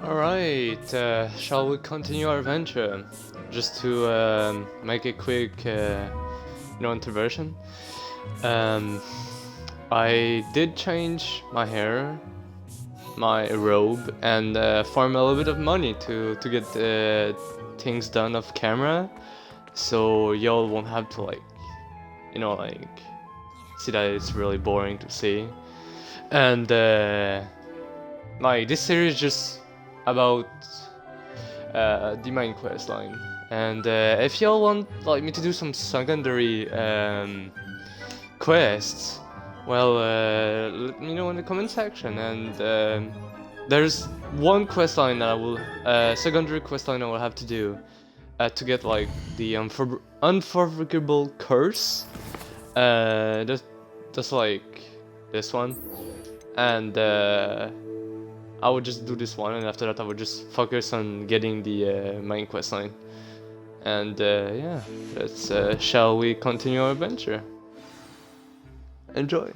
Alright, shall we continue our adventure? Just to make a quick introversion. I did change my hair, my robe, and farm a little bit of money to get things done off camera, so y'all won't have to see that it's really boring to see. And this series is just about the main quest line. And if y'all want me to do some secondary quests, well, let me know in the comment section. And there's one quest line that I will, secondary quest line I will have to do to get the unforgivable curse. Just like this one, and I would just do this one, and after that I would just focus on getting the main quest line. And yeah, shall we continue our adventure? Enjoy.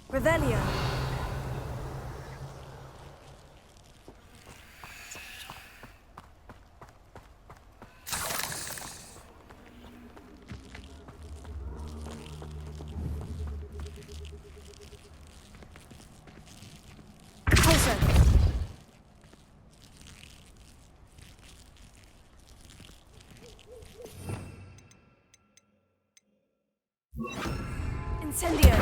Revelio. Incendio.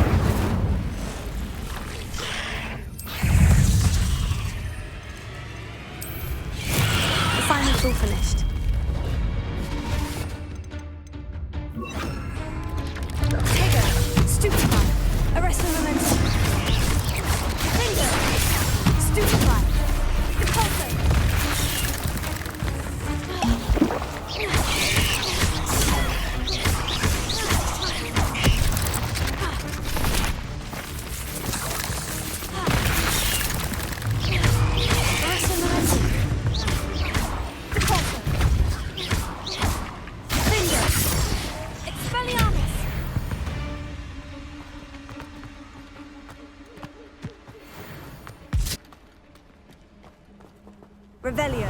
All finished. Trigger. Stupefy. Arrest the momentum. Finger. Stupefy. Repulsor. Revelio.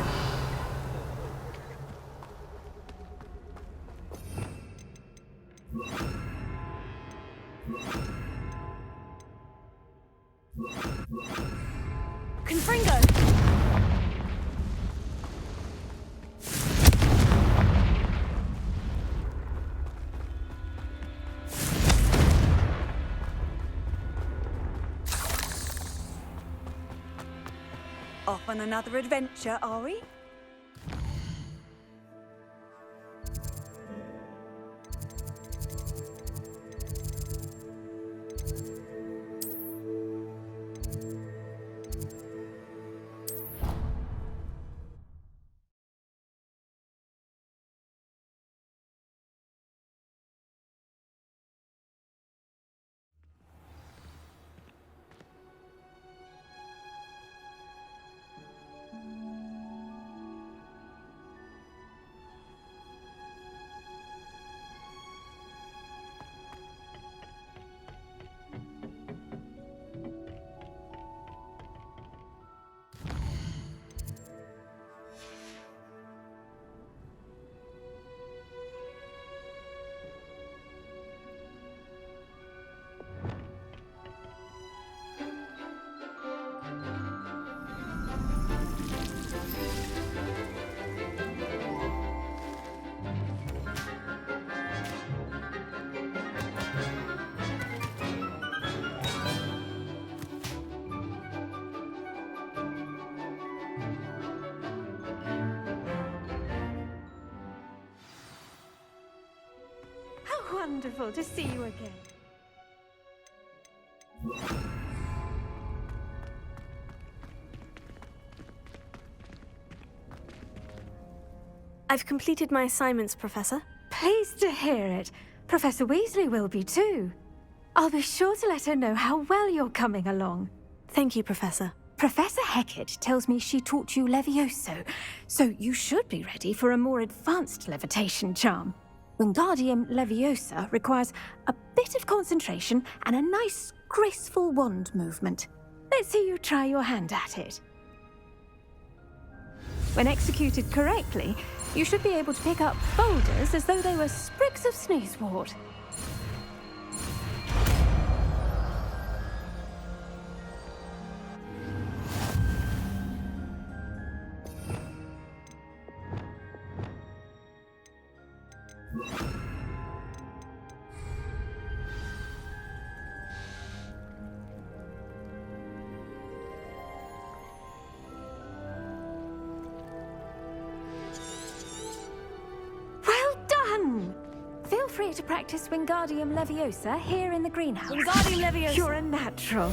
Confringo. Off on another adventure, are we? Wonderful to see you again. I've completed my assignments, Professor. Pleased to hear it. Professor Weasley will be too. I'll be sure to let her know how well you're coming along. Thank you, Professor. Professor Hecat tells me she taught you Levioso, so you should be ready for a more advanced levitation charm. Wingardium Leviosa requires a bit of concentration and a nice, graceful wand movement. Let's see you try your hand at it. When executed correctly, you should be able to pick up boulders as though they were sprigs of sneezewort. Feel free to practice Wingardium Leviosa here in the greenhouse. Wingardium Leviosa. You're a natural.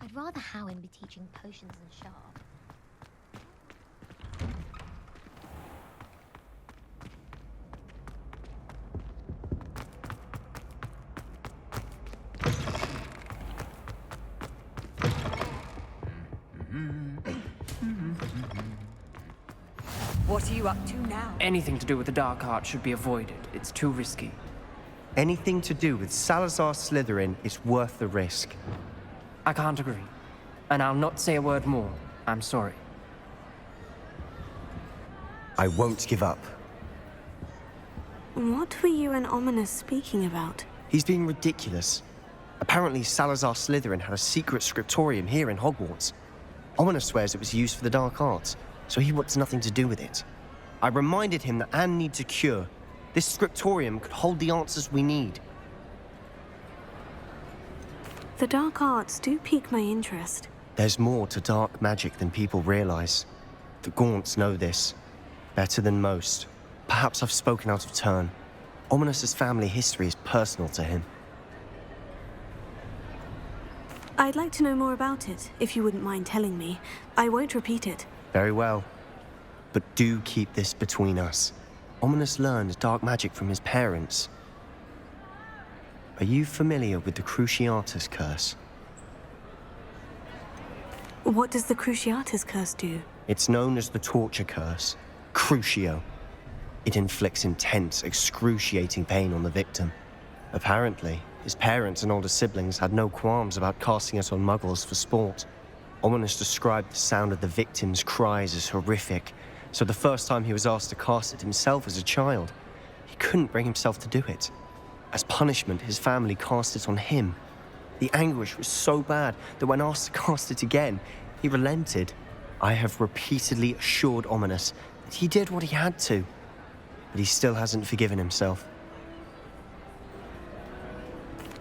I'd rather Howin be teaching potions than Sharp. What are you up to now? Anything to do with the dark art should be avoided. It's too risky. Anything to do with Salazar Slytherin is worth the risk. I can't agree. And I'll not say a word more. I'm sorry. I won't give up. What were you and Ominous speaking about? He's being ridiculous. Apparently, Salazar Slytherin had a secret scriptorium here in Hogwarts. Ominous swears it was used for the dark arts, so he wants nothing to do with it. I reminded him that Anne needs a cure. This scriptorium could hold the answers we need. The dark arts do pique my interest. There's more to dark magic than people realize. The Gaunts know this. Better than most. Perhaps I've spoken out of turn. Ominous's family history is personal to him. I'd like to know more about it, if you wouldn't mind telling me. I won't repeat it. Very well. But do keep this between us. Ominous learned dark magic from his parents. Are you familiar with the Cruciatus Curse? What does the Cruciatus Curse do? It's known as the Torture Curse. Crucio. It inflicts intense, excruciating pain on the victim. Apparently, his parents and older siblings had no qualms about casting it on muggles for sport. Ominous described the sound of the victim's cries as horrific, so the first time he was asked to cast it himself as a child, he couldn't bring himself to do it. As punishment, his family cast it on him. The anguish was so bad that when asked to cast it again, he relented. I have repeatedly assured Ominous that he did what he had to, but he still hasn't forgiven himself.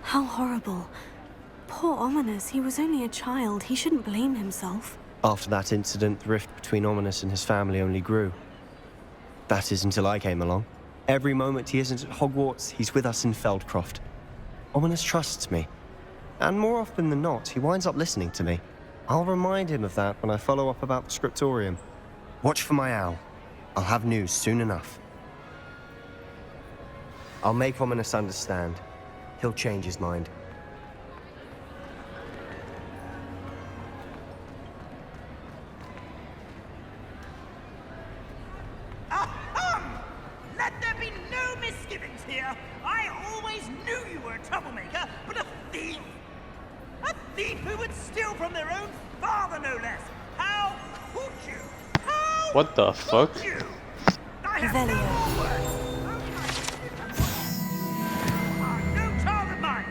How horrible. Poor Ominous, he was only a child. He shouldn't blame himself. After that incident, the rift between Ominous and his family only grew. That is until I came along. Every moment he isn't at Hogwarts, he's with us in Feldcroft. Ominous trusts me. And more often than not, he winds up listening to me. I'll remind him of that when I follow up about the scriptorium. Watch for my owl. I'll have news soon enough. I'll make Ominous understand. He'll change his mind. Let there be no misgivings here. I always knew you were a troublemaker, but a thief! A thief who would steal from their own father, no less. How could you? How What the fuck? could you? I have no words. No child of mine.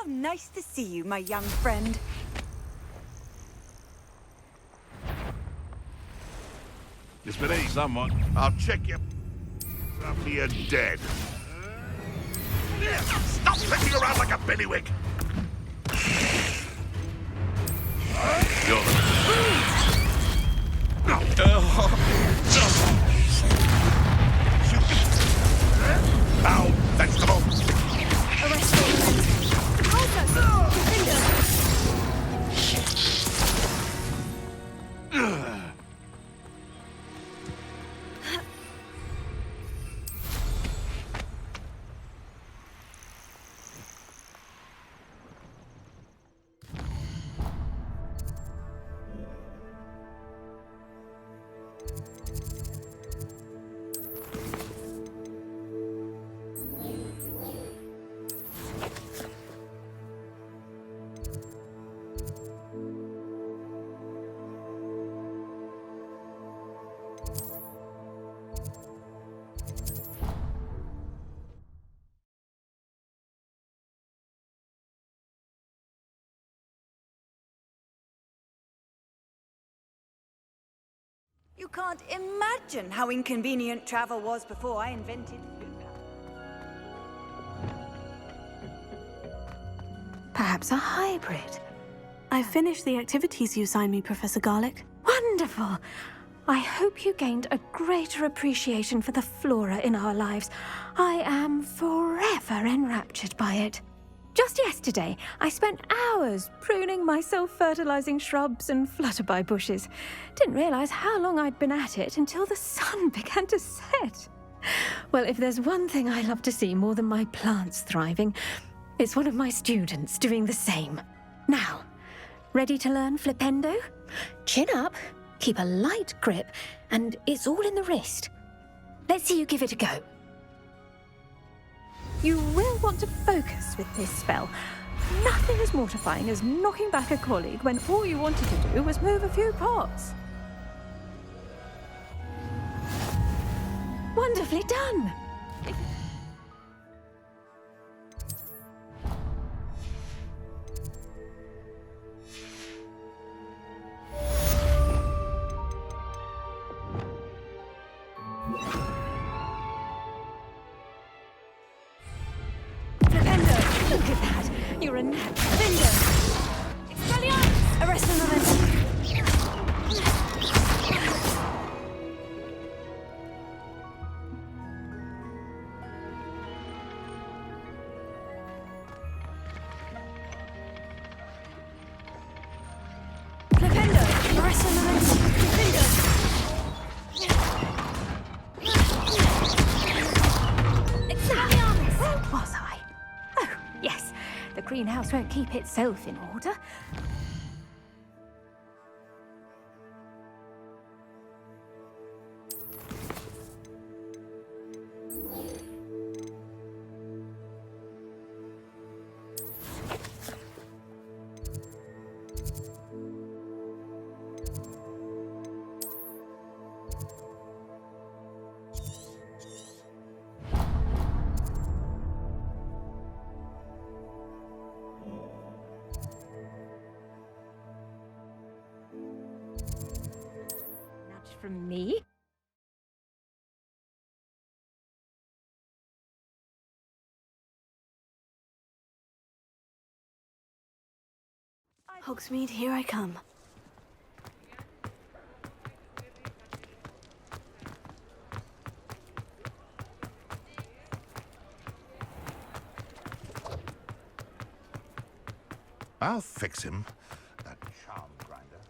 How nice to see you, my young friend. It's been eaten. Someone. I'll check you. Up here dead. Stop flicking around like a bellywig! You're the... Foul vegetable! Arrest all men. Hold us! You can't imagine how inconvenient travel was before I invented food. Perhaps a hybrid. I finished the activities you signed me, Professor Garlic. Wonderful! I hope you gained a greater appreciation for the flora in our lives. I am forever enraptured by it. Just yesterday, I spent hours pruning my self-fertilizing shrubs and flutterby bushes. Didn't realize how long I'd been at it until the sun began to set. Well, if there's one thing I love to see more than my plants thriving, it's one of my students doing the same. Now, ready to learn flipendo? Chin up, keep a light grip, and it's all in the wrist. Let's see you give it a go. You will want to focus with this spell. Nothing as mortifying as knocking back a colleague when all you wanted to do was move a few pots. Wonderfully done! Look at that! You're a nat. Finger! Expelliarmus! Arrest the momentum! Flipendo! Arrest the momentum! Finger! Expelliarmus! Where was I? Oh, yes. The greenhouse won't keep itself in order. From me? Hogsmeade, here I come. I'll fix him. That charm grinder.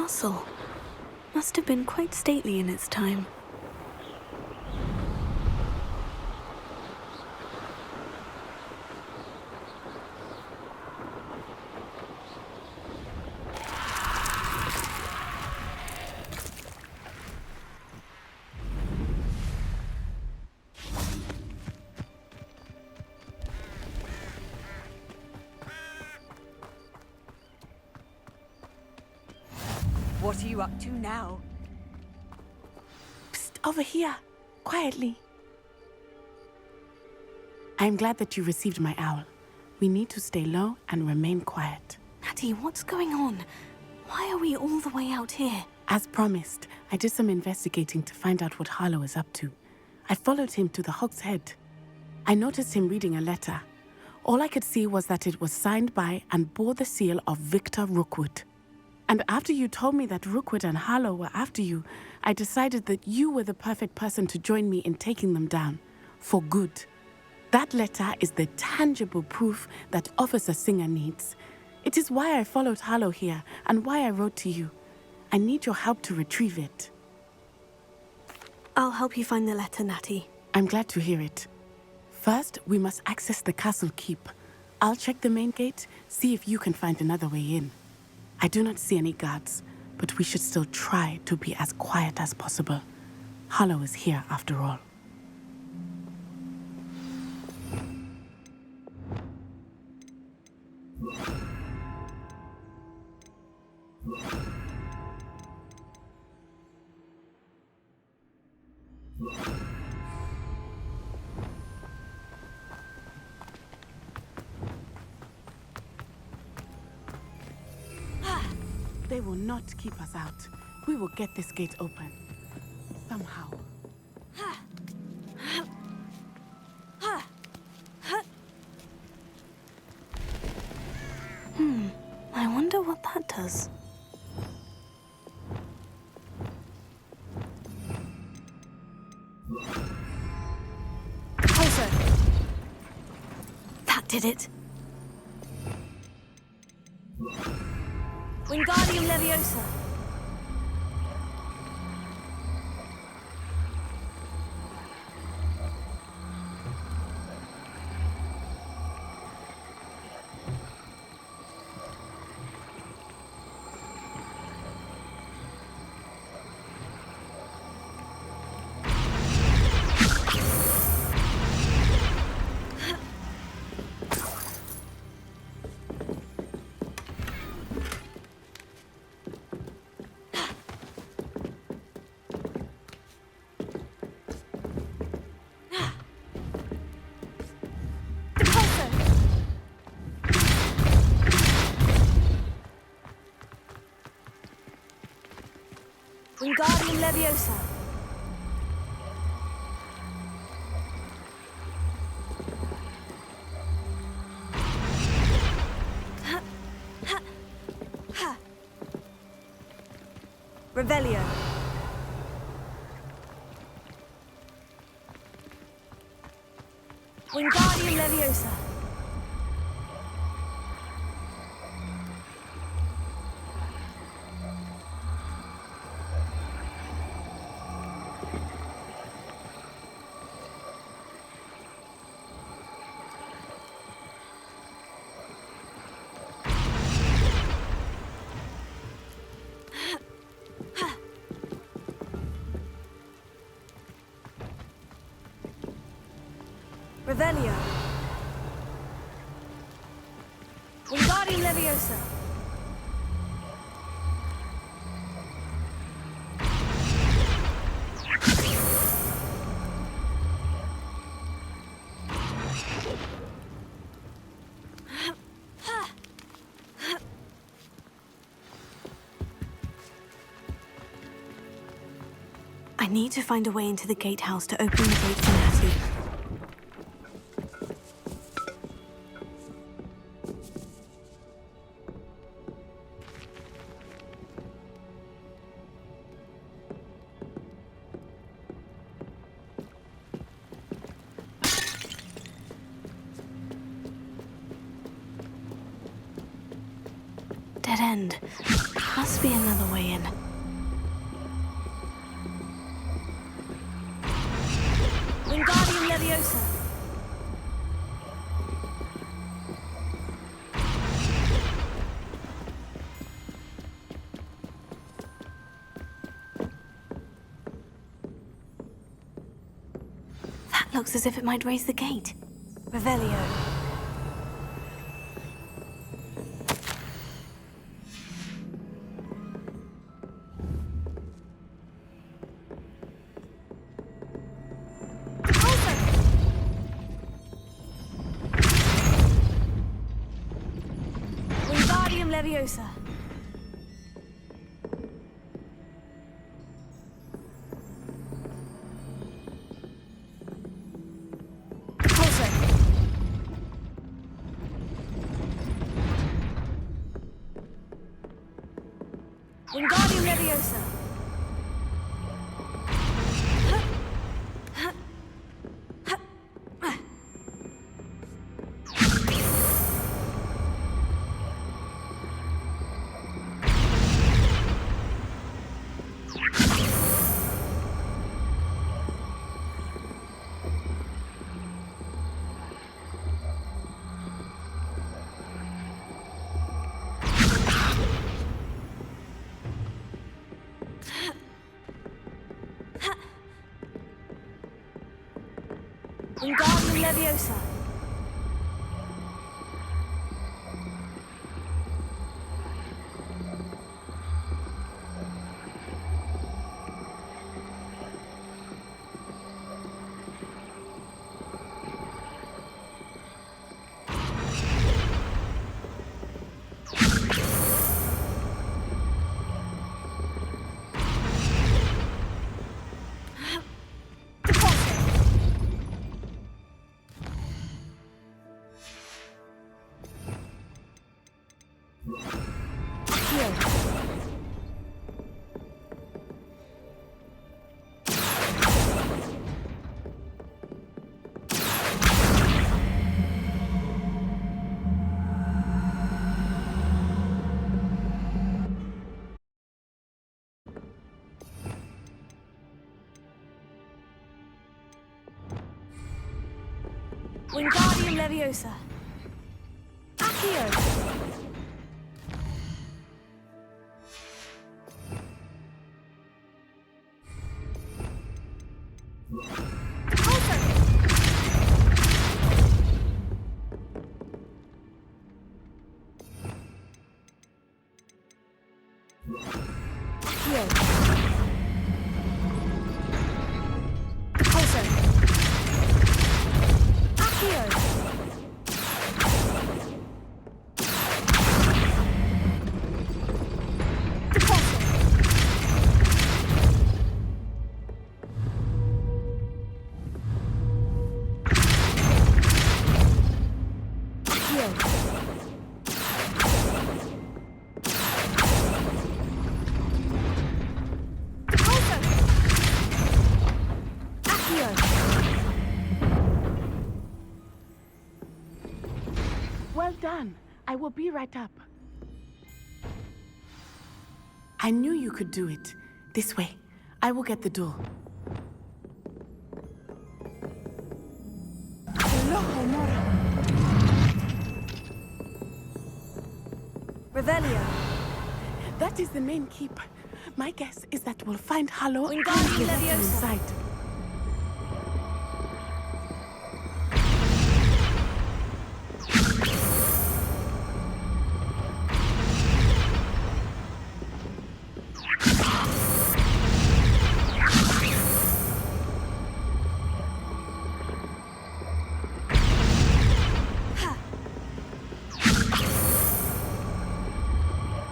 castle. Must have been quite stately in its time. What are you up to now? Psst, over here. Quietly. I'm glad that you received my owl. We need to stay low and remain quiet. Natty, what's going on? Why are we all the way out here? As promised, I did some investigating to find out what Harlow is up to. I followed him to the Hog's Head. I noticed him reading a letter. All I could see was that it was signed by and bore the seal of Victor Rookwood. And after you told me that Rookwood and Harlow were after you, I decided that you were the perfect person to join me in taking them down. For good. That letter is the tangible proof that Officer Singer needs. It is why I followed Harlow here and why I wrote to you. I need your help to retrieve it. I'll help you find the letter, Natty. I'm glad to hear it. First, we must access the castle keep. I'll check the main gate, see if you can find another way in. I do not see any guards, but we should still try to be as quiet as possible. Harlow is here after all. They will not keep us out. We will get this gate open. Somehow. I wonder what that does. Closer. That did it. Wingardium Leviosa. Wingardium Leviosa. Revelio. Wingardium Leviosa. Revelio. Wingardium Leviosa. I need to find a way into the gatehouse to open the gate for Natty. Dead dead end. Must be another way in. Wingardium Leviosa. That looks as if it might raise the gate. Revelio. Wingardium Leviosa. Wingardium Leviosa. Wingardium Leviosa. Wingardium Leviosa. Accio. Well done. I will be right up. I knew you could do it. This way. I will get the door. Revelio. That is the main keep. My guess is that we'll find Hollow and Wingardium the Victim Leviosa. inside.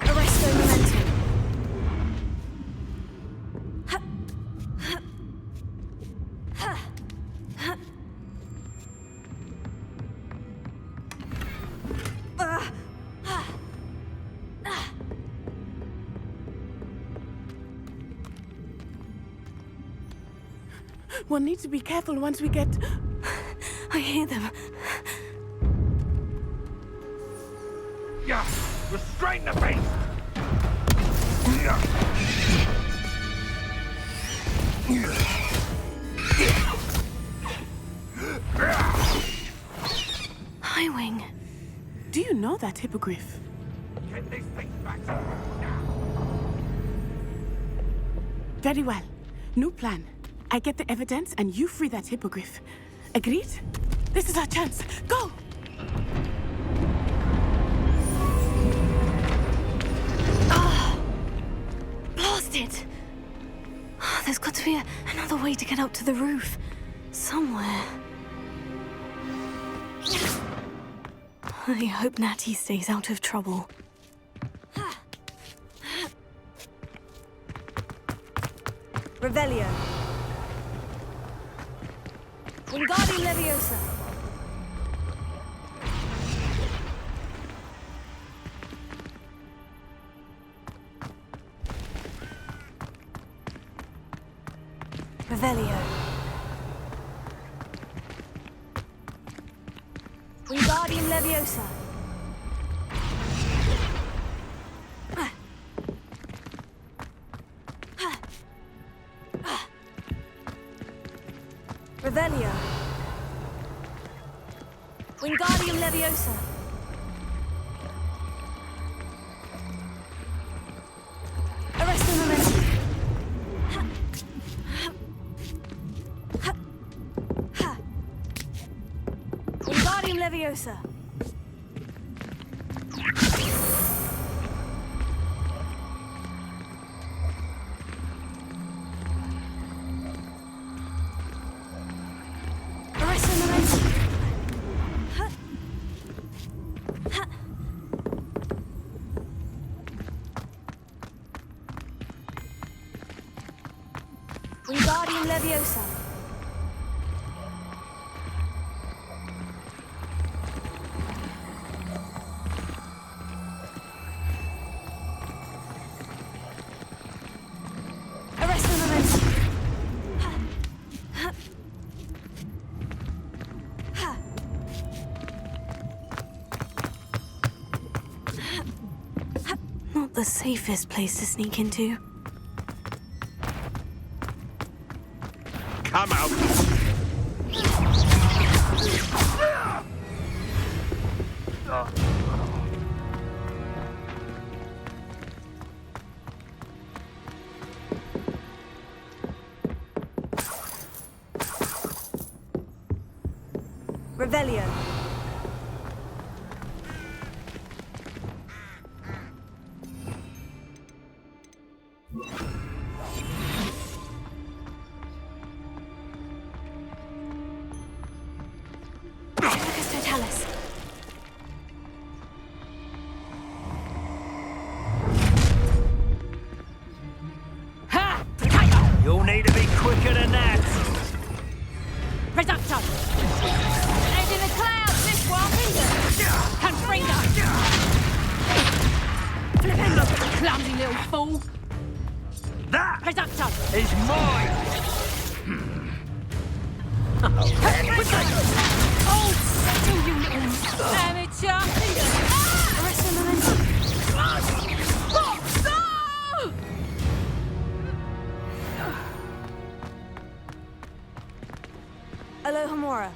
Arresto Momentum. We'll need to be careful once we get... I hear them. Yeah. Restrain the beast! Highwing. Do you know that, Hippogriff? Get these things back to now! Very well. New plan. I get the evidence and you free that Hippogriff. Agreed? This is our chance. Go! Blasted! There's got to be another way to get up to the roof. Somewhere. I hope Natty stays out of trouble. Revelio. Wingardium Leviosa. Revelio. Wingardium Leviosa. Revelio. Wingardium Leviosa. Arresto Momentum. Wingardium Leviosa. Arresto Momentum. Wingardium Leviosa. Arresto Momentum. Not the safest place to sneak into. Come out! Revelio. Focus Totalis. You'll need to be quicker than that. Reducto! Head in the clouds, this one! Confringo! Flipendo! Clumsy little fool! That Reducto! is mine. Oh, still you little amateur! Arresto Momentum. Alohomora.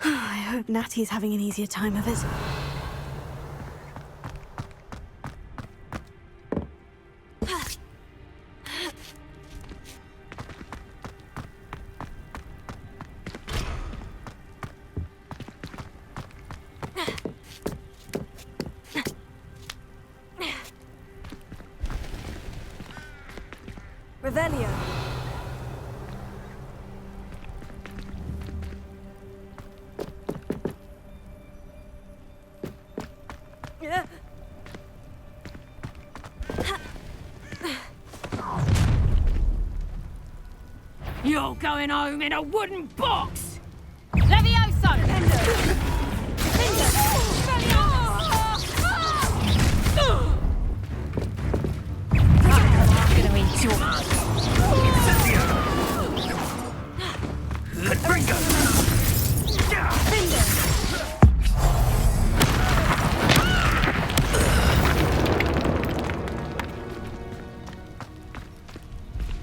I hope Natty's having an easier time of it. Revelio. You're going home in a wooden box! Levioso! I'm gonna eat your...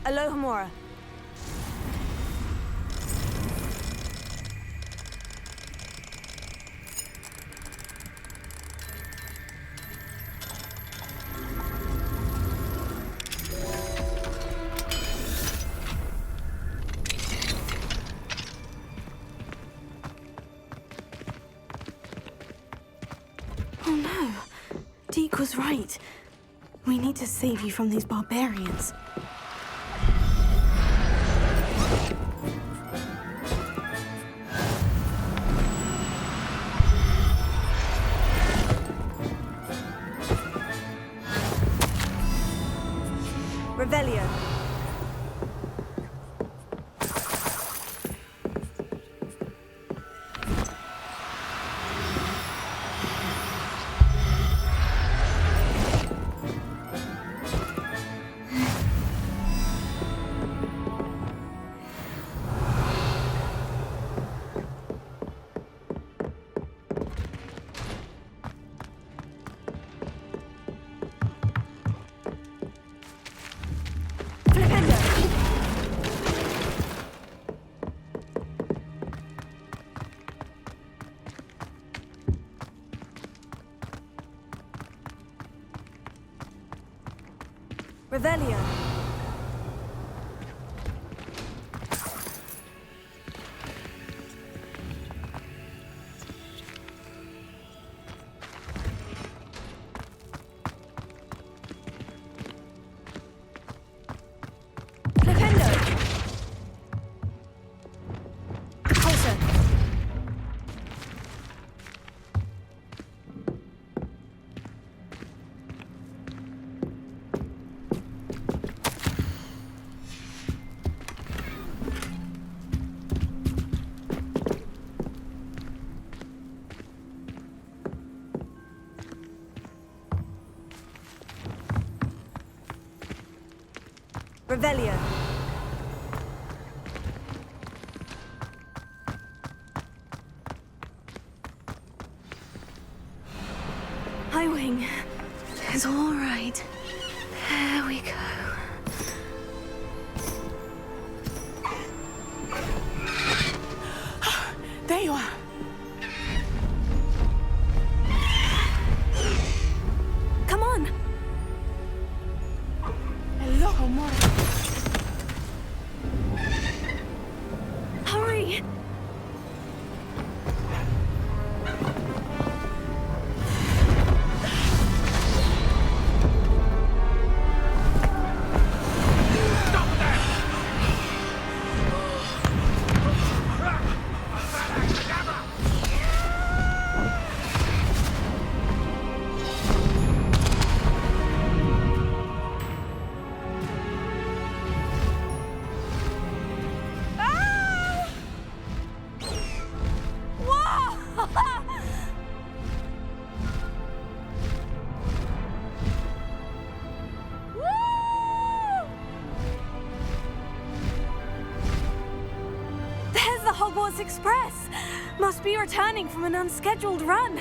Alohomora. Oh no. Deke was right. We need to save you from these barbarians. Revelio. Revelio. Flipendo. Pulsar. Revelio. Hi, Wing. It's all right. There we go. There you are. Come on. Hello, Mora. Hurry. There's the Hogwarts Express. Must be returning from an unscheduled run.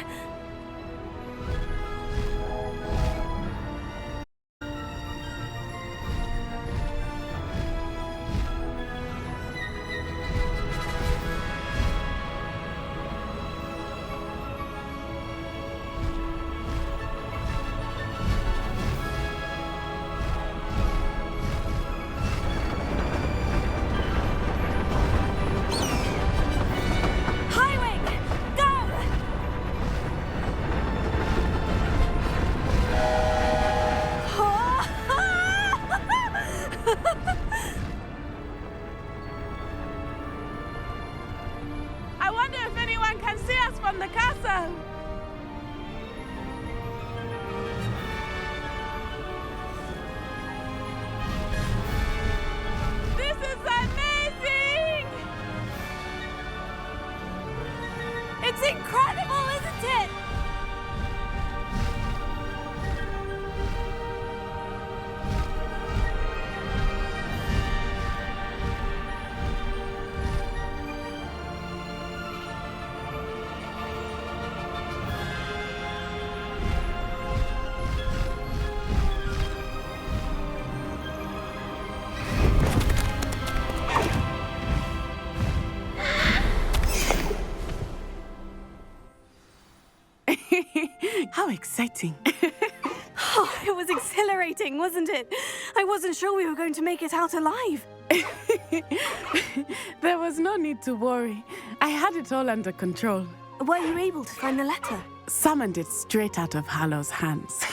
How exciting. Oh, it was exhilarating, wasn't it? I wasn't sure we were going to make it out alive. There was no need to worry. I had it all under control. Were you able to find the letter? Summoned it straight out of Harlow's hands.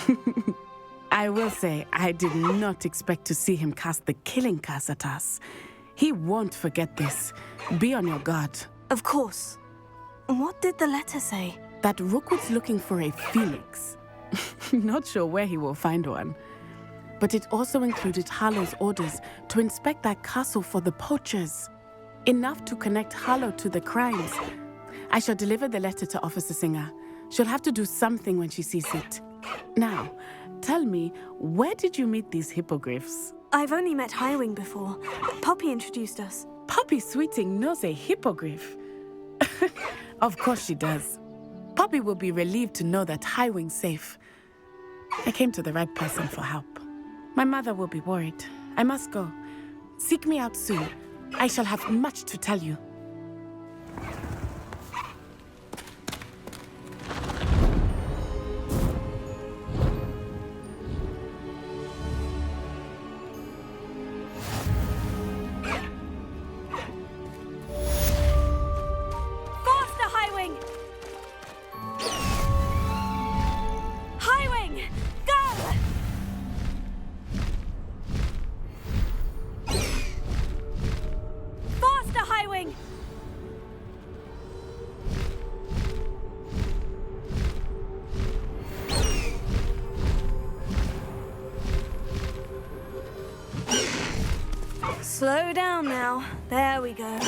I will say, I did not expect to see him cast the killing curse at us. He won't forget this. Be on your guard. Of course. What did the letter say? That Rookwood's looking for a phoenix. Not sure where he will find one. But it also included Harlow's orders to inspect that castle for the poachers. Enough to connect Harlow to the crimes. I shall deliver the letter to Officer Singer. She'll have to do something when she sees it. Now, tell me, where did you meet these hippogriffs? I've only met Highwing before. Poppy introduced us. Poppy Sweeting knows a hippogriff. Of course she does. Poppy will be relieved to know that Highwing's safe. I came to the right person for help. My mother will be worried. I must go. Seek me out soon. I shall have much to tell you. Faster, Highwing! Highwing! Go! Faster, Highwing! Slow down now. There we go.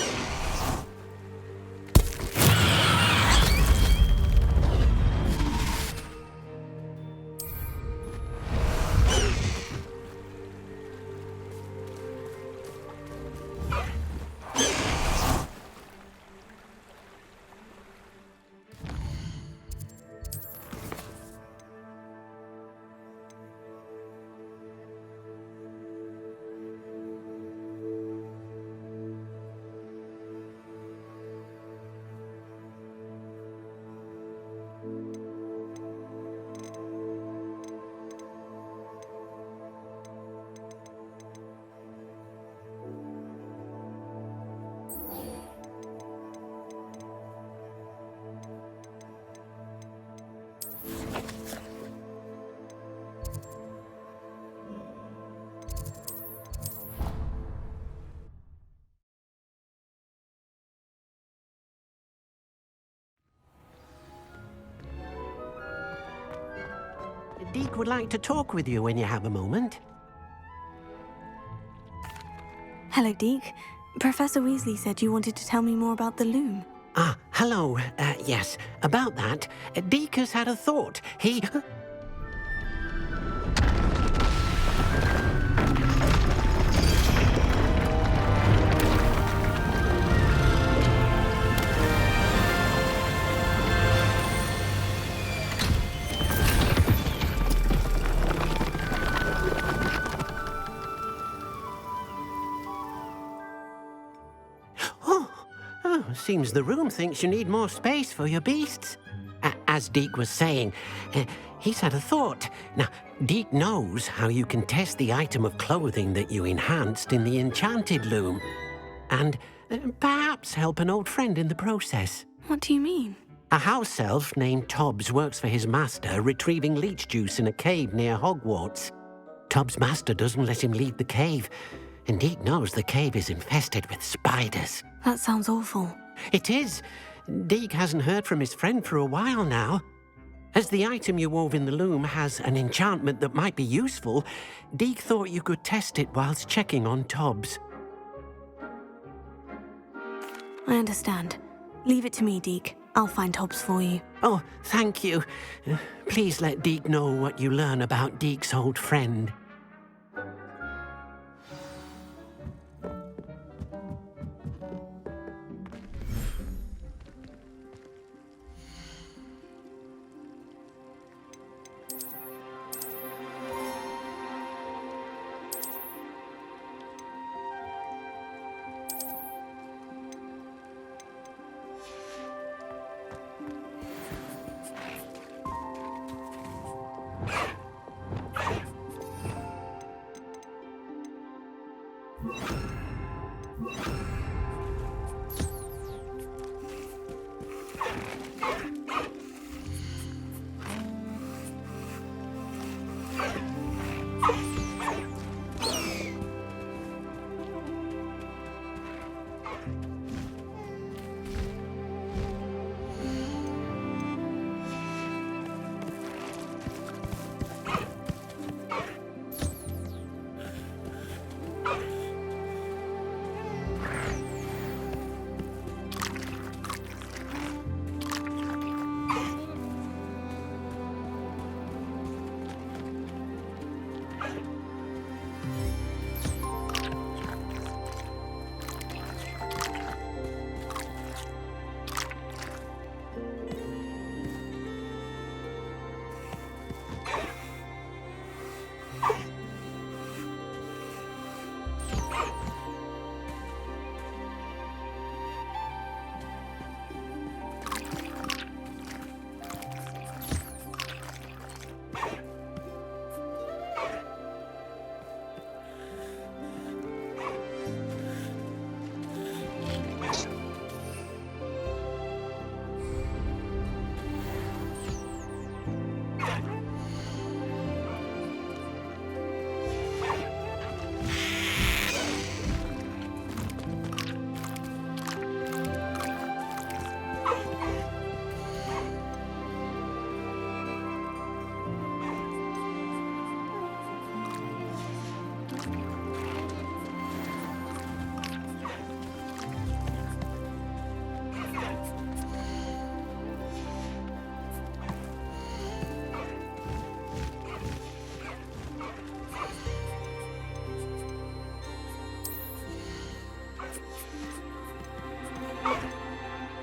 Deke would like to talk with you when you have a moment. Hello, Deke. Professor Weasley said you wanted to tell me more about the loom. Ah, hello. Yes, about that. Deke has had a thought. He... Seems the room thinks you need more space for your beasts. As Deke was saying, he's had a thought. Now, Deke knows how you can test the item of clothing that you enhanced in the enchanted loom. And perhaps help an old friend in the process. What do you mean? A house elf named Tobbs works for his master, retrieving leech juice in a cave near Hogwarts. Tobbs' master doesn't let him leave the cave, and Deke knows the cave is infested with spiders. That sounds awful. It is. Deke hasn't heard from his friend for a while now. As the item you wove in the loom has an enchantment that might be useful, Deke thought you could test it whilst checking on Tobbs. I understand. Leave it to me, Deke. I'll find Tobbs for you. Oh, thank you. Please let Deke know what you learn about Deke's old friend.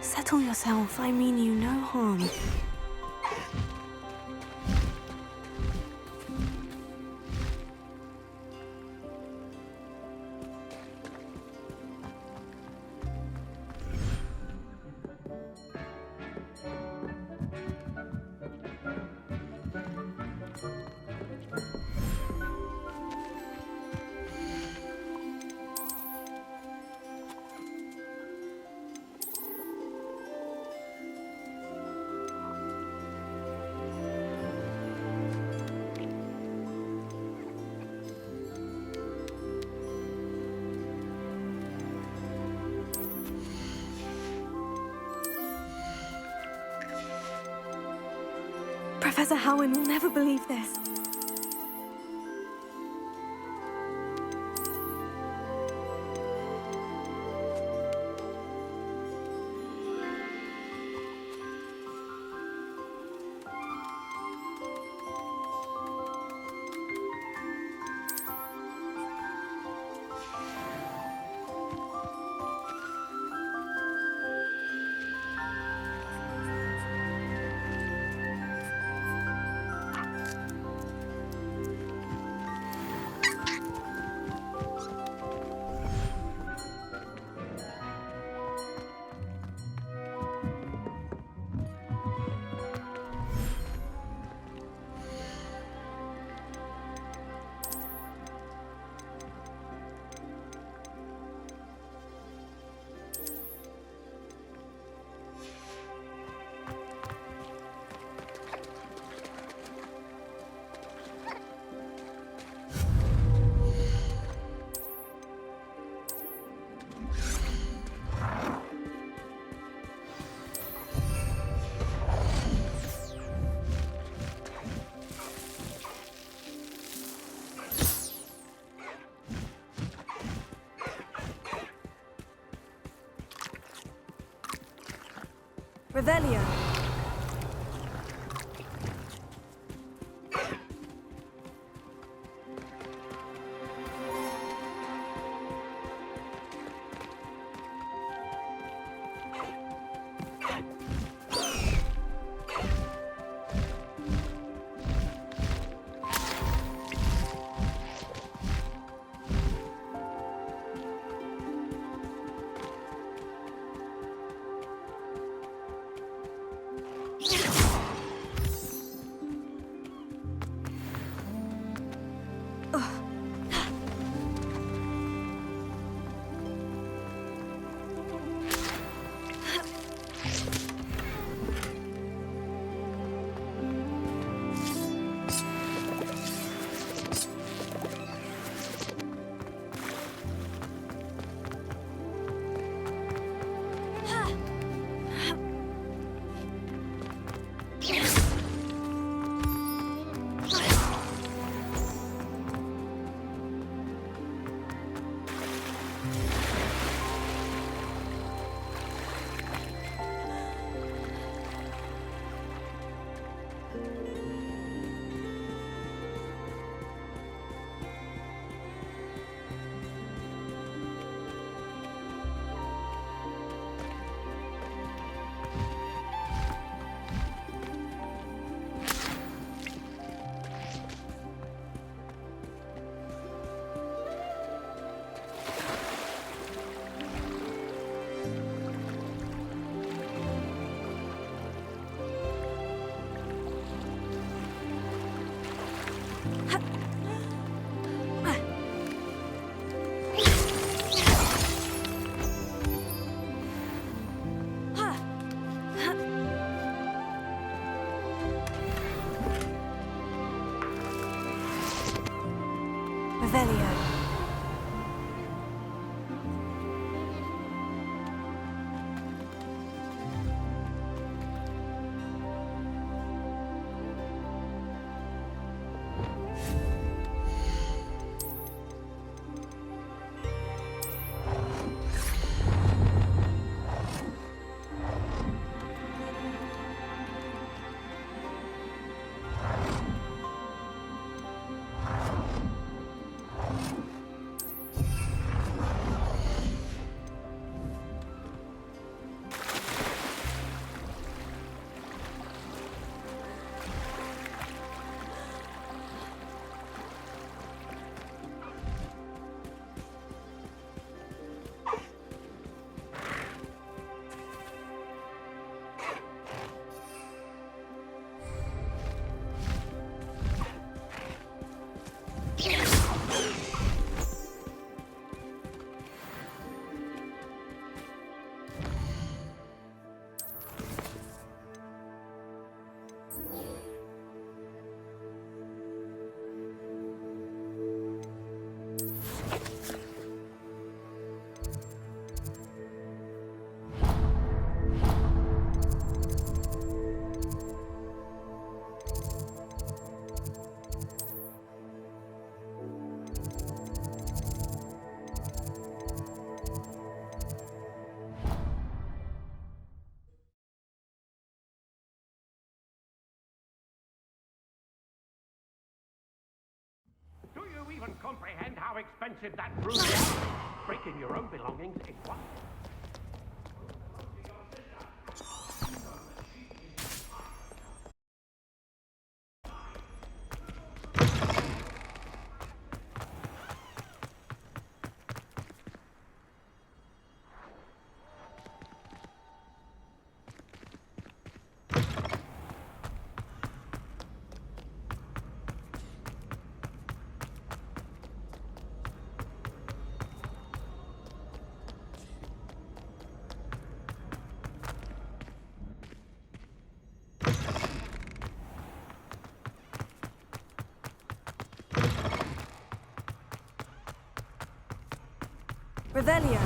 Settle yourself. I mean you no harm. Professor Howin will never believe this. Revelio. Revelio. Do you even comprehend how expensive that room is? Breaking your own belongings is what? Revelio.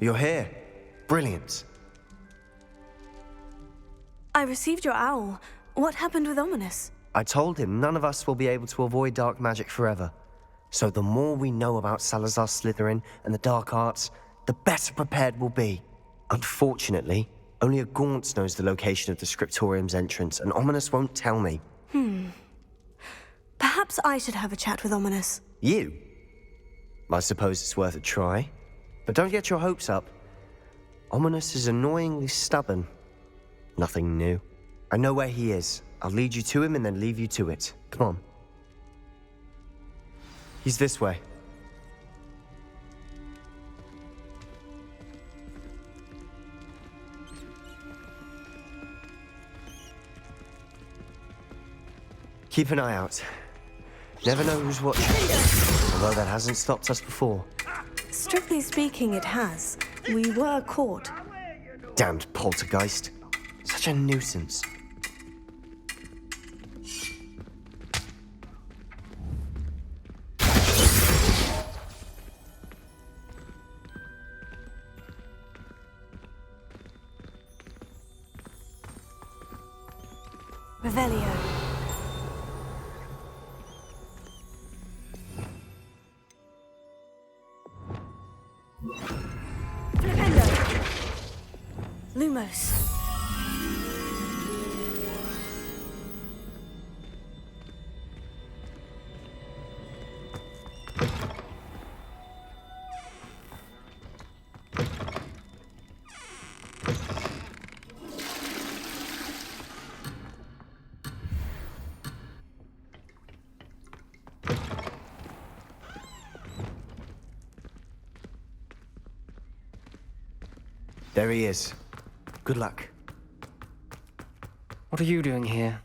You're here. Brilliant. I received your owl. What happened with Ominous? I told him none of us will be able to avoid dark magic forever. So the more we know about Salazar Slytherin and the dark arts, the better prepared we'll be. Unfortunately, only a Gaunt knows the location of the Scriptorium's entrance, and Ominous won't tell me. Perhaps I should have a chat with Ominous. You? I suppose it's worth a try. But don't get your hopes up. Ominous is annoyingly stubborn. Nothing new. I know where he is. I'll lead you to him and then leave you to it. Come on. He's this way. Keep an eye out. Never know who's watching. Although that hasn't stopped us before. Strictly speaking, it has. We were caught. Damned poltergeist. Such a nuisance. Revelio. Flipendo. Lumos. There he is. Good luck. What are you doing here?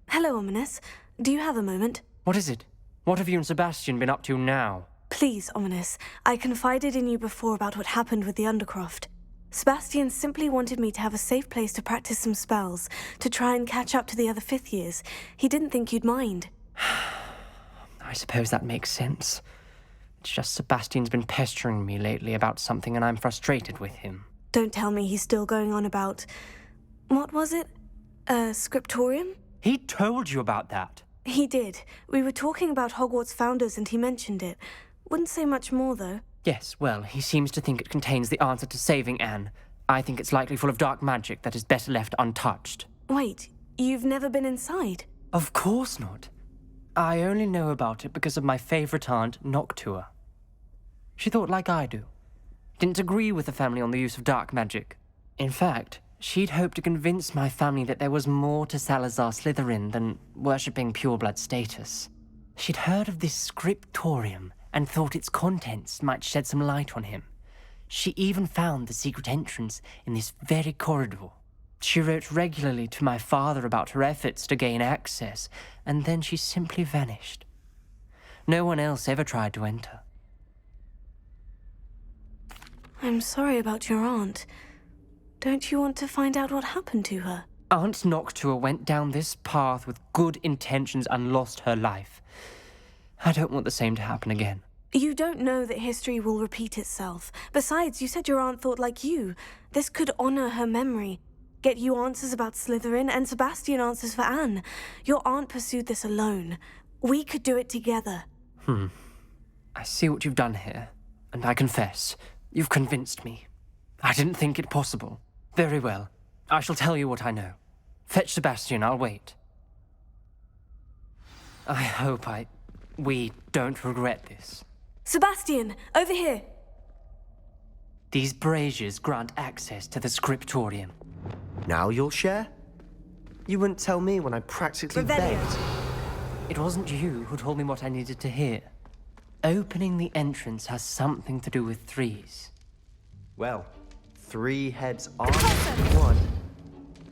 Hello, Ominous. Do you have a moment? What is it? What have you and Sebastian been up to now? Please, Ominous. I confided in you before about what happened with the Undercroft. Sebastian simply wanted me to have a safe place to practice some spells, to try and catch up to the other 5th years. He didn't think you'd mind. I suppose that makes sense. It's just Sebastian's been pestering me lately about something and I'm frustrated with him. Don't tell me he's still going on about... What was it? Scriptorium? He told you about that? He did. We were talking about Hogwart's founders and he mentioned it. Wouldn't say much more, though. Yes, well, he seems to think it contains the answer to saving Anne. I think it's likely full of dark magic that is better left untouched. Wait, you've never been inside? Of course not. I only know about it because of my favorite aunt, Noctua. She thought like I do. Didn't agree with the family on the use of dark magic. In fact, she'd hoped to convince my family that there was more to Salazar Slytherin than worshipping pureblood status. She'd heard of this scriptorium and thought its contents might shed some light on him. She even found the secret entrance in this very corridor. She wrote regularly to my father about her efforts to gain access, and then she simply vanished. No one else ever tried to enter. I'm sorry about your aunt. Don't you want to find out what happened to her? Aunt Noctua went down this path with good intentions and lost her life. I don't want the same to happen again. You don't know that history will repeat itself. Besides, you said your aunt thought like you. This could honor her memory. Get you answers about Slytherin, and Sebastian answers for Anne. Your aunt pursued this alone. We could do it together. I see what you've done here, and I confess, you've convinced me. I didn't think it possible. Very well. I shall tell you what I know. Fetch Sebastian, I'll wait. I hope we don't regret this. Sebastian, over here! These braziers grant access to the scriptorium. Now you'll share? You wouldn't tell me when I practically begged. It wasn't you who told me what I needed to hear. Opening the entrance has something to do with threes. Well, 3 heads are 1.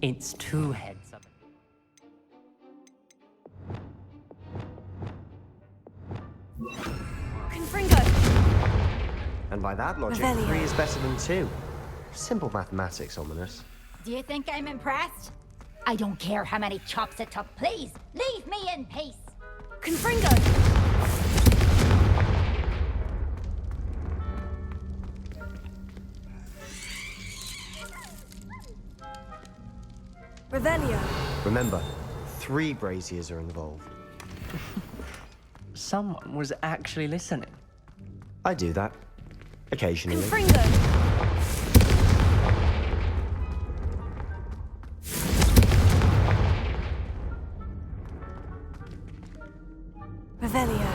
It's 2 heads of it. Confringo! And by that logic, Revelio. 3 is better than 2. Simple mathematics, Ominous. Do you think I'm impressed? I don't care how many chops it took. Please, leave me in peace. Confringo! Revelio. Remember, 3 braziers are involved. Someone was actually listening. I do that. Occasionally. Confringo! Revelio.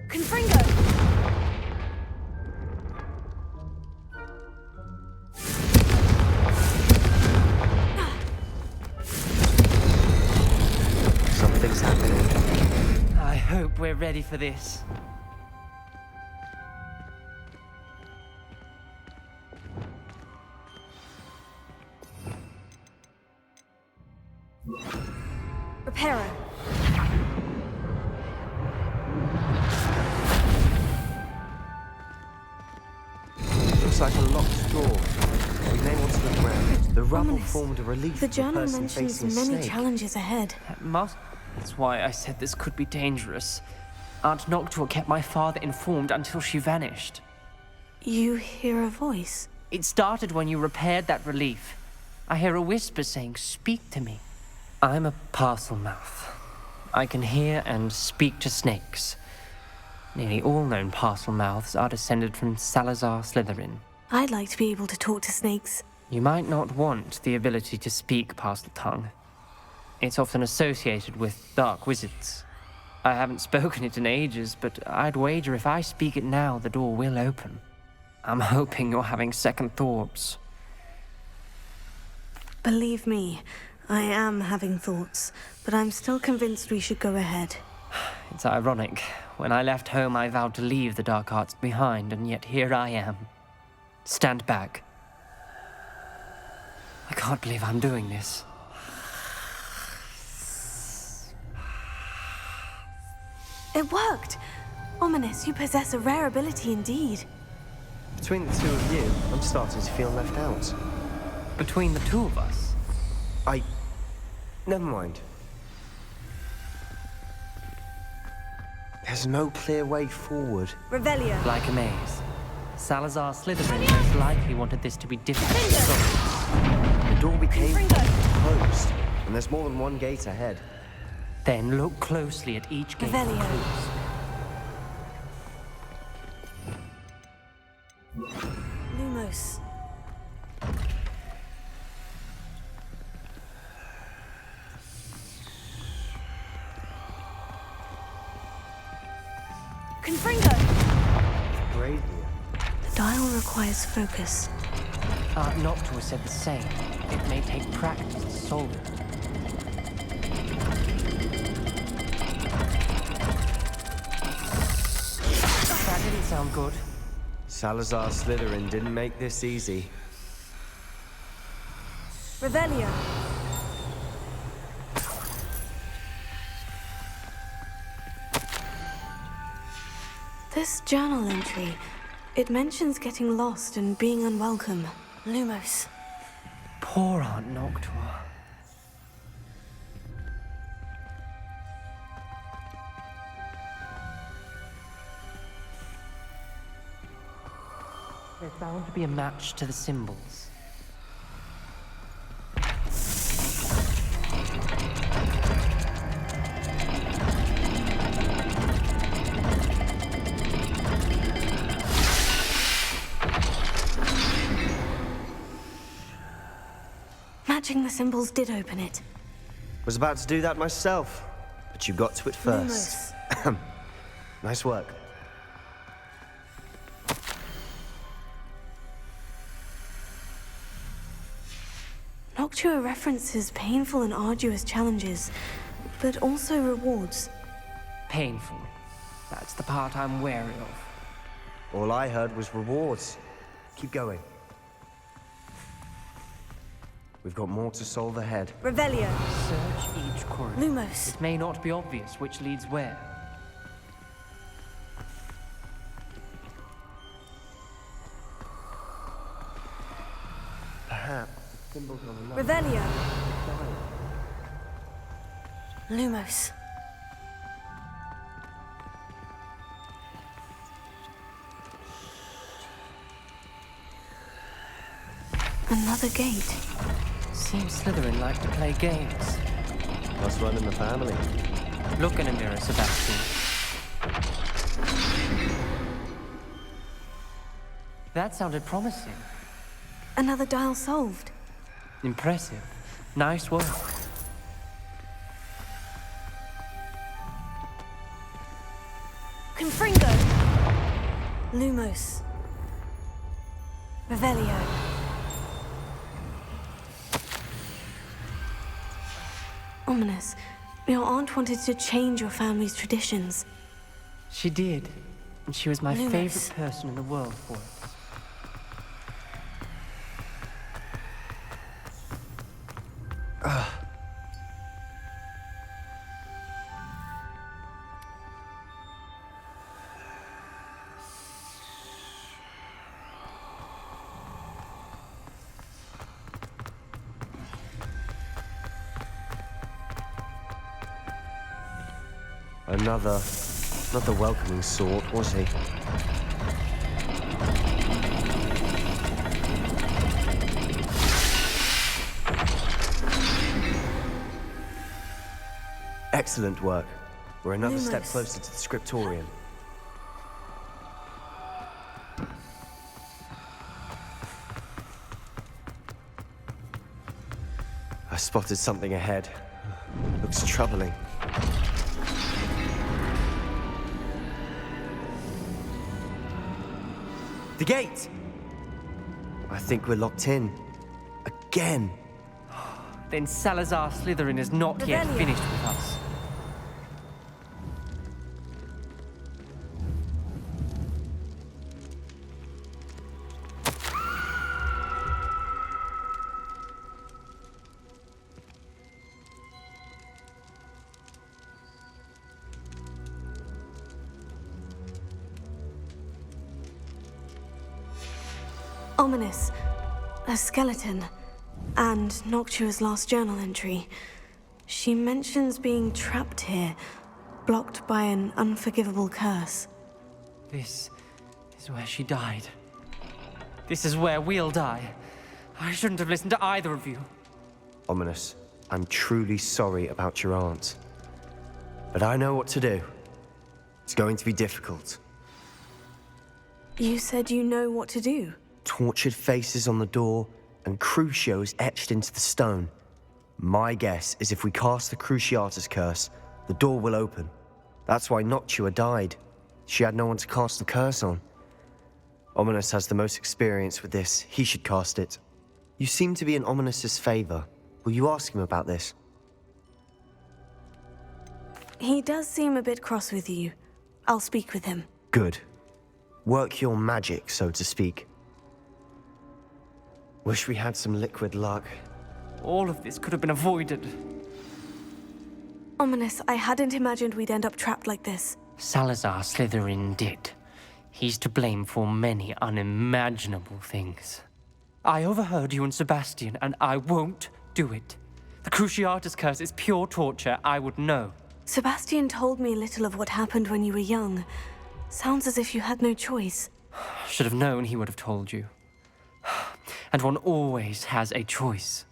Confringo! Something's happening. I hope we're ready for this. Reparo. Looks like a locked door. We may want to look around. The rubble Ominous. formed a relief The for journal person mentions facing a many snake. challenges ahead. That's why I said this could be dangerous. Aunt Noctua kept my father informed until she vanished. You hear a voice. It started when you repaired that relief. I hear a whisper saying, "Speak to me." I'm a parcel mouth. I can hear and speak to snakes. Nearly all known parcel mouths are descended from Salazar Slytherin. I'd like to be able to talk to snakes. You might not want the ability to speak parcel tongue. It's often associated with dark wizards. I haven't spoken it in ages, but I'd wager if I speak it now, the door will open. I'm hoping you're having second thoughts. Believe me, I am having thoughts, but I'm still convinced we should go ahead. It's ironic. When I left home, I vowed to leave the dark arts behind, and yet here I am. Stand back. I can't believe I'm doing this. It worked! Ominous, you possess a rare ability indeed. Between the two of you, I'm starting to feel left out. Between the two of us? Never mind. There's no clear way forward. Revelio. Like a maze. Salazar Slytherin most likely wanted this to be difficult to solve. The door we came from closed, and there's more than one gate ahead. Then look closely at each gate. Revelio. Lumos. Confringo. Bravely. The dial requires focus. Noctua said the same. It may take practice to solve it. That didn't sound good. Salazar Slytherin didn't make this easy. Revelio. This journal entry, it mentions getting lost and being unwelcome. Lumos. Poor Aunt Noctua. There's bound to be a match to the symbols. Matching the symbols did open it. Was about to do that myself, but you got to it first. Nice work. Noctua references painful and arduous challenges, but also rewards. Painful. That's the part I'm wary of. All I heard was rewards. Keep going. We've got more to solve ahead. Revelio. Search each corridor. Lumos. It may not be obvious which leads where. Perhaps symbols on the Revelio. Lumos. Another gate. Seems Slytherin like to play games. Must run in the family. Look in a mirror, Sebastian. That sounded promising. Another dial solved. Impressive. Nice work. Confringo. Lumos. Revelio. Ominous. Your aunt wanted to change your family's traditions. She did. And she was my Lumos. favorite person in the world for it. Not the welcoming sort, was he? Excellent work. We're another step Lumos. closer to the scriptorium. I spotted something ahead. Looks troubling. The gate! I think we're locked in. Again. then Salazar Slytherin is not yet Revelio. finished with us. Ominous. A skeleton. And Noctua's last journal entry. She mentions being trapped here, blocked by an unforgivable curse. This is where she died. This is where we'll die. I shouldn't have listened to either of you. Ominous, I'm truly sorry about your aunt. But I know what to do. It's going to be difficult. You said you know what to do. Tortured faces on the door, and Crucios etched into the stone. My guess is if we cast the Cruciatus curse, the door will open. That's why Noctua died. She had no one to cast the curse on. Ominous has the most experience with this. He should cast it. You seem to be in Ominous's favor. Will you ask him about this? He does seem a bit cross with you. I'll speak with him. Good. Work your magic, so to speak. Wish we had some liquid luck. All of this could have been avoided. Ominous, I hadn't imagined we'd end up trapped like this. Salazar Slytherin did. He's to blame for many unimaginable things. I overheard you and Sebastian, and I won't do it. The Cruciatus curse is pure torture. I would know. Sebastian told me little of what happened when you were young. Sounds as if you had no choice. Should have known he would have told you. And one always has a choice.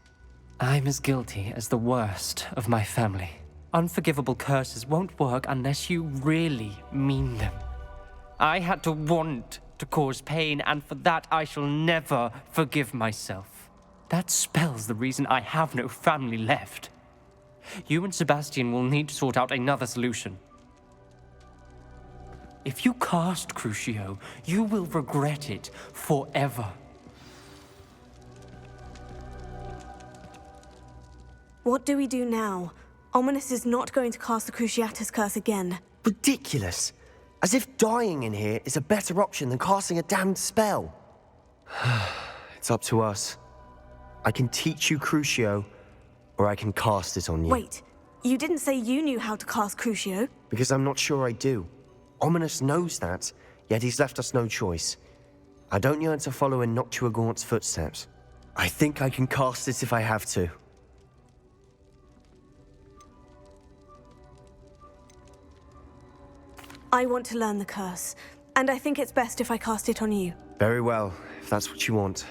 I'm as guilty as the worst of my family. Unforgivable curses won't work unless you really mean them. I had to want to cause pain, and for that I shall never forgive myself. That spells the reason I have no family left. You and Sebastian will need to sort out another solution. If you cast Crucio, you will regret it forever. What do we do now? Ominous is not going to cast the Cruciatus curse again. Ridiculous! As if dying in here is a better option than casting a damned spell. It's up to us. I can teach you Crucio, or I can cast it on you. Wait, you didn't say you knew how to cast Crucio? Because I'm not sure I do. Ominous knows that, yet he's left us no choice. I don't yearn to follow in Noctua Gaunt's footsteps. I think I can cast it if I have to. I want to learn the curse, and I think it's best if I cast it on you. Very well, if that's what you want.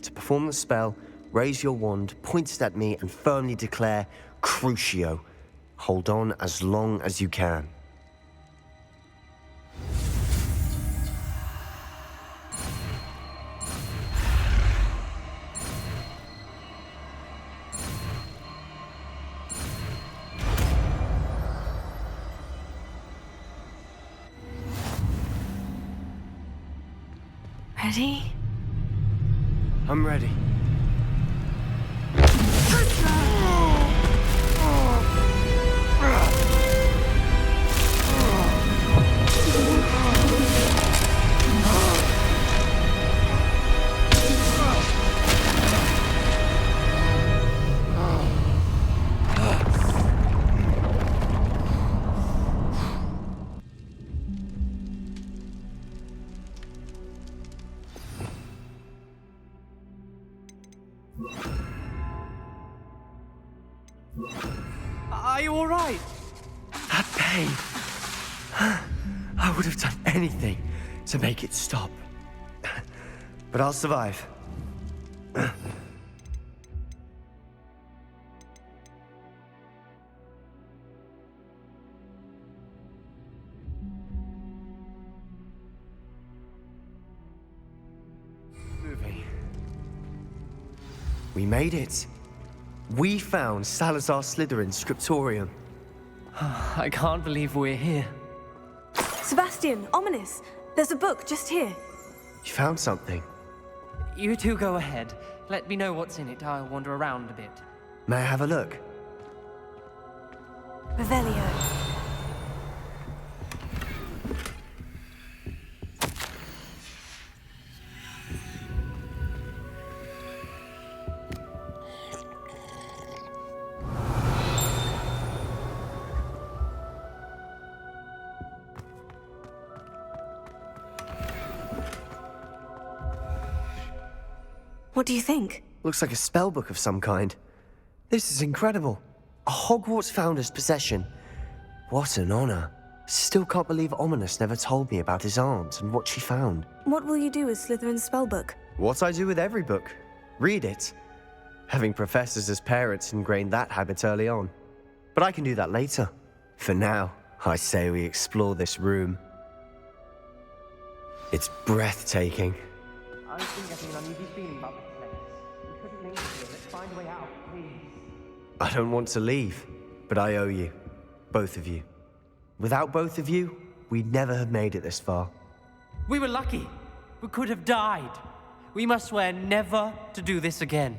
To perform the spell, raise your wand, point it at me, and firmly declare, Crucio. Hold on as long as you can. Ready? I'm ready. Are you all right? That pain. I would have done anything to make it stop. But I'll survive. Moving. We made it. We found Salazar Slytherin's scriptorium. I can't believe we're here. Sebastian, Ominous, there's a book just here. You found something. You two go ahead. Let me know what's in it. I'll wander around a bit. May I have a look? Revelio. What do you think? Looks like a spellbook of some kind. This is incredible. A Hogwarts founder's possession. What an honor. Still can't believe Ominous never told me about his aunt and what she found. What will you do with Slytherin's spellbook? What I do with every book. Read it. Having professors as parents ingrained that habit early on. But I can do that later. For now, I say we explore this room. It's breathtaking. I've been getting an uneasy feeling about this place. We couldn't linger here. Let's find a way out, please. I don't want to leave, but I owe you. Both of you. Without both of you, we'd never have made it this far. We were lucky. We could have died. We must swear never to do this again.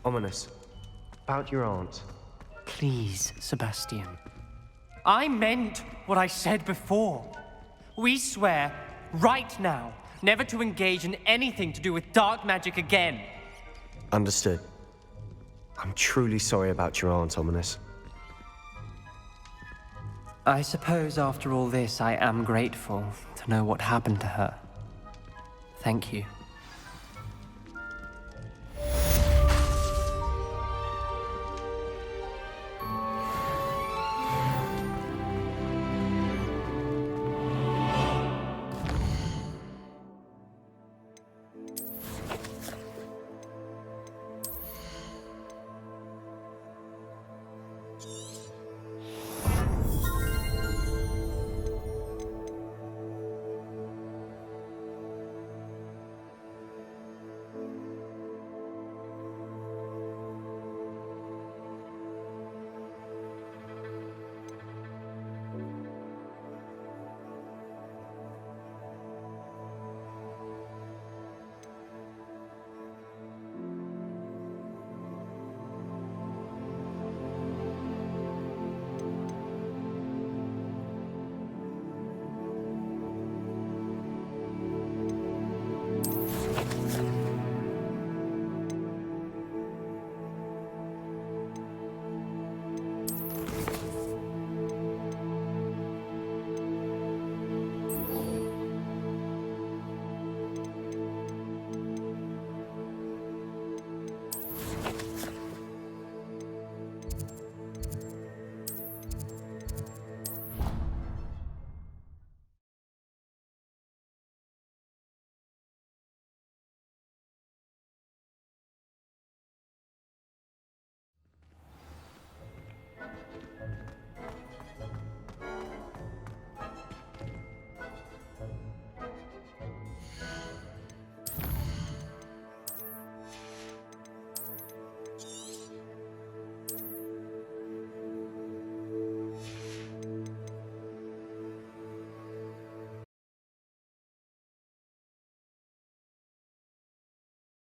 Ominous. About your aunt. Please, Sebastian. I meant what I said before. We swear, right now, never to engage in anything to do with dark magic again. Understood. I'm truly sorry about your aunt, Ominous. I suppose after all this, I am grateful to know what happened to her. Thank you.